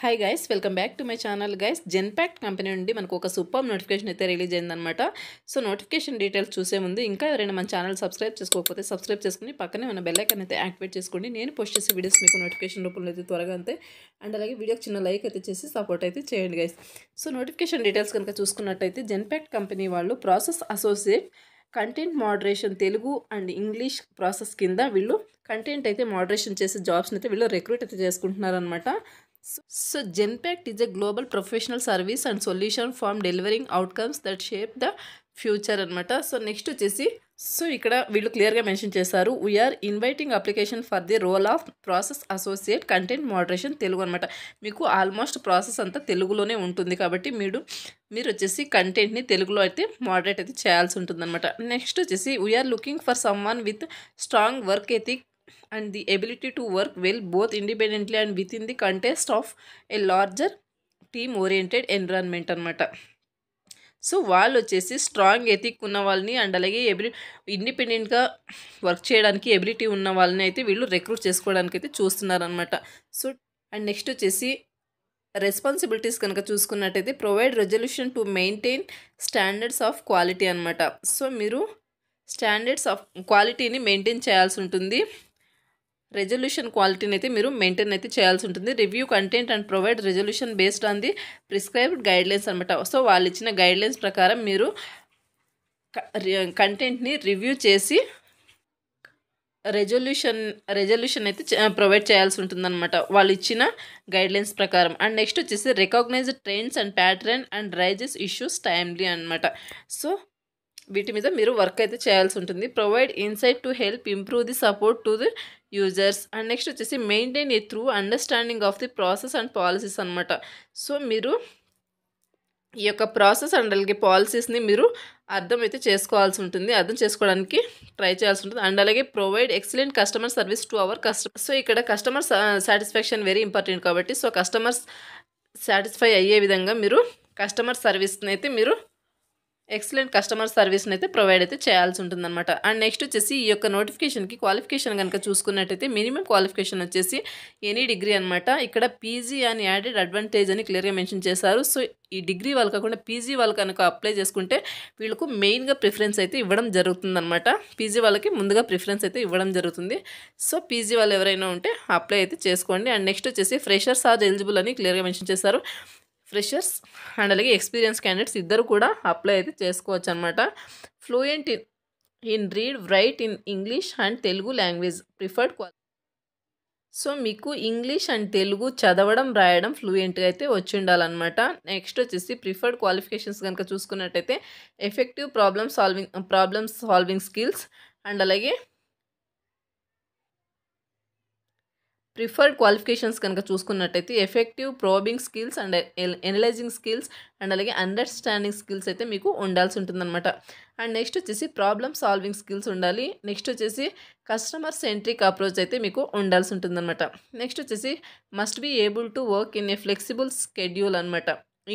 Hi guys, welcome back to my channel. Guys, Genpact company నుండి మనకు ఒక super notification అయితే రిలీజ్ అయిందనమాట. సో నోటిఫికేషన్ డీటెయిల్స్ చూసే ముందు ఇంకా ఎవరైనా మన ఛానల్ సబ్స్క్రైబ్ చేసుకోకపోతే సబ్స్క్రైబ్ చేసుకుని పక్కనే ఉన్న బెల్ ఐకాన్ అయితే యాక్టివేట్ చేసుకోండి. నేను పోస్ట్ చేసే వీడియోస్ మీకు నోటిఫికేషన్ రూపంలో అయితే త్వరగా అంతే. అండ్ అలాగే వీడియోకి చిన్న లైక్ అయితే చేసి సపోర్ట్ అయితే చేయండి గైస్. సో నోటిఫికేషన్ డీటెయిల్స్ కనుక చూసుకున్నట్టయితే జెన్పాక్ట్ కంపెనీ వాళ్ళు process associate content moderation Telugu and English process కింద వీళ్ళు కంటెంట్ అయితే మోడరేషన్ చేసే జాబ్స్ని అయితే వీళ్ళు రిక్రూట్ అయితే చేసుకుంటున్నారనమాట. So Genpact is a global professional service and solution firm delivering outcomes that shape the future అనమాట. సో నెక్స్ట్ వచ్చేసి ఇక్కడ వీళ్ళు క్లియర్గా మెన్షన్ చేశారు, we're inviting application for the role of process associate content moderation Telugu అనమాట. మీకు almost process అంతా తెలుగులోనే ఉంటుంది కాబట్టి మీరు వచ్చేసి కంటెంట్ని తెలుగులో అయితే మోడరేట్ అయితే చేయాల్సి ఉంటుంది అనమాట. నెక్స్ట్ వచ్చేసి we're looking for someone with strong work ethic and the ability to work well both independently and within the context of a larger team oriented environment అనమాట. సో వాళ్ళు వచ్చేసి స్ట్రాంగ్ ఎథిక్ ఉన్న వాళ్ళని and అలాగే ఇండిపెండెంట్గా work చేయడానికి ability ఉన్న వాళ్ళని అయితే వీళ్ళు రిక్రూట్ చేసుకోవడానికి అయితే చూస్తున్నారనమాట. సో అండ్ నెక్స్ట్ వచ్చేసి రెస్పాన్సిబిలిటీస్ కనుక చూసుకున్నట్టయితే provide resolution to maintain standards of quality అనమాట. సో మీరు స్టాండర్డ్స్ ఆఫ్ క్వాలిటీని మెయింటైన్ చేయాల్సి ఉంటుంది. రెజల్యూషన్ క్వాలిటీని అయితే మీరు మెయింటైన్ అయితే చేయాల్సి ఉంటుంది. Review content and provide resolution based on the prescribed guidelines అనమాట. సో వాళ్ళు ఇచ్చిన గైడ్లైన్స్ ప్రకారం మీరు కంటెంట్ని రివ్యూ చేసి రెజల్యూషన్ అయితే ప్రొవైడ్ చేయాల్సి ఉంటుందన్నమాట వాళ్ళు ఇచ్చిన గైడ్లైన్స్ ప్రకారం. అండ్ నెక్స్ట్ వచ్చేసి recognise trends and pattern and raises issues timely అనమాట. సో వీటి మీద మీరు వర్క్ అయితే చేయాల్సి ఉంటుంది. Provide insight to help improve the support to the users. And next వచ్చేసి maintain a through understanding of the process and policies అనమాట. So మీరు ఈ యొక్క ప్రాసెస్ అండ్ అలాగే పాలసీస్ని మీరు అర్థం అయితే చేసుకోవాల్సి ఉంటుంది, అర్థం చేసుకోవడానికి ట్రై చేయాల్సి ఉంటుంది. అండ్ అలాగే provide excellent customer service to our customer. So ఇక్కడ కస్టమర్ సాటిస్ఫాక్షన్ వెరీ ఇంపార్టెంట్ కాబట్టి సో కస్టమర్స్ సాటిస్ఫై అయ్యే విధంగా మీరు కస్టమర్ సర్వీస్ని అయితే మీరు ఎక్సలెంట్ కస్టమర్ సర్వీస్ని అయితే ప్రొవైడ్ అయితే చేయాల్సి ఉంటుందన్నమాట. అండ్ నెక్స్ట్ వచ్చేసి ఈ యొక్క నోటిఫికేషన్కి క్వాలిఫికేషన్ కనుక చూసుకున్నట్టయితే మినిమం క్వాలిఫికేషన్ వచ్చేసి ఎనీ డిగ్రీ అనమాట. ఇక్కడ పీజీ అని యాడెడ్ అడ్వాంటేజ్ అని క్లియర్గా మెన్షన్ చేశారు. సో ఈ డిగ్రీ వాళ్ళు కాకుండా పీజీ వాళ్ళు కనుక అప్లై చేసుకుంటే వీళ్ళకు మెయిన్గా ప్రిఫరెన్స్ అయితే ఇవ్వడం జరుగుతుందన్నమాట. పీజీ వాళ్ళకి ముందుగా ప్రిఫరెన్స్ అయితే ఇవ్వడం జరుగుతుంది. సో పీజీ వాళ్ళు ఎవరైనా ఉంటే అప్లై అయితే చేసుకోండి. అండ్ నెక్స్ట్ వచ్చేసి ఫ్రెషర్స్ ఆర్ ఎలిజిబుల్ అని క్లియర్గా మెన్షన్ చేశారు. ఫ్రెషర్స్ అండ్ అలాగే ఎక్స్పీరియన్స్ క్యాండిడేట్స్ ఇద్దరు కూడా అప్లై అయితే చేసుకోవచ్చు అనమాట. Fluent in read write in English and Telugu language preferred so మీకు ఇంగ్లీష్ అండ్ తెలుగు చదవడం రాయడం ఫ్లూయెంట్గా అయితే వచ్చి ఉండాలన్నమాట. నెక్స్ట్ వచ్చేసి ప్రిఫర్డ్ క్వాలిఫికేషన్స్ కనుక చూసుకున్నట్టయితే effective problem solving skills and అలాగే ప్రిఫర్డ్ క్వాలిఫికేషన్స్ కనుక చూసుకున్నట్టయితే effective probing skills and analysing skills and అలాగే అండర్స్టాండింగ్ స్కిల్స్ అయితే మీకు ఉండాల్సి ఉంటుందన్నమాట. అండ్ నెక్స్ట్ వచ్చేసి ప్రాబ్లమ్ సాల్వింగ్ స్కిల్స్ ఉండాలి. నెక్స్ట్ వచ్చేసి కస్టమర్ సెంట్రిక్ అప్రోచ్ అయితే మీకు ఉండాల్సి ఉంటుందన్నమాట. నెక్స్ట్ వచ్చేసి must be able to work in a flexible schedule అనమాట.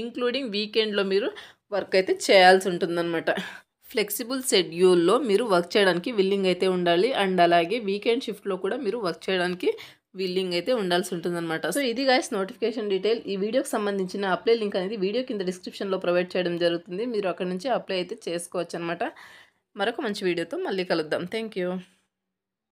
ఇంక్లూడింగ్ వీకెండ్లో మీరు వర్క్ అయితే చేయాల్సి ఉంటుందన్నమాట. ఫ్లెక్సిబుల్ షెడ్యూల్లో మీరు వర్క్ చేయడానికి విల్లింగ్ అయితే ఉండాలి. అండ్ అలాగే వీకెండ్ షిఫ్ట్లో కూడా మీరు వర్క్ చేయడానికి విల్లింగ్ అయితే ఉండాల్సి ఉంటుందన్నమాట. సో ఇది గైస్ నోటిఫికేషన్ డీటెయిల్. ఈ వీడియోకి సంబంధించిన అప్లై లింక్ అనేది వీడియో కింద డిస్క్రిప్షన్లో ప్రొవైడ్ చేయడం జరుగుతుంది. మీరు అక్కడ నుంచి అప్లై అయితే చేసుకోవచ్చు అనమాట. మరొక మంచి వీడియోతో మళ్ళీ కలుద్దాం. Thank you.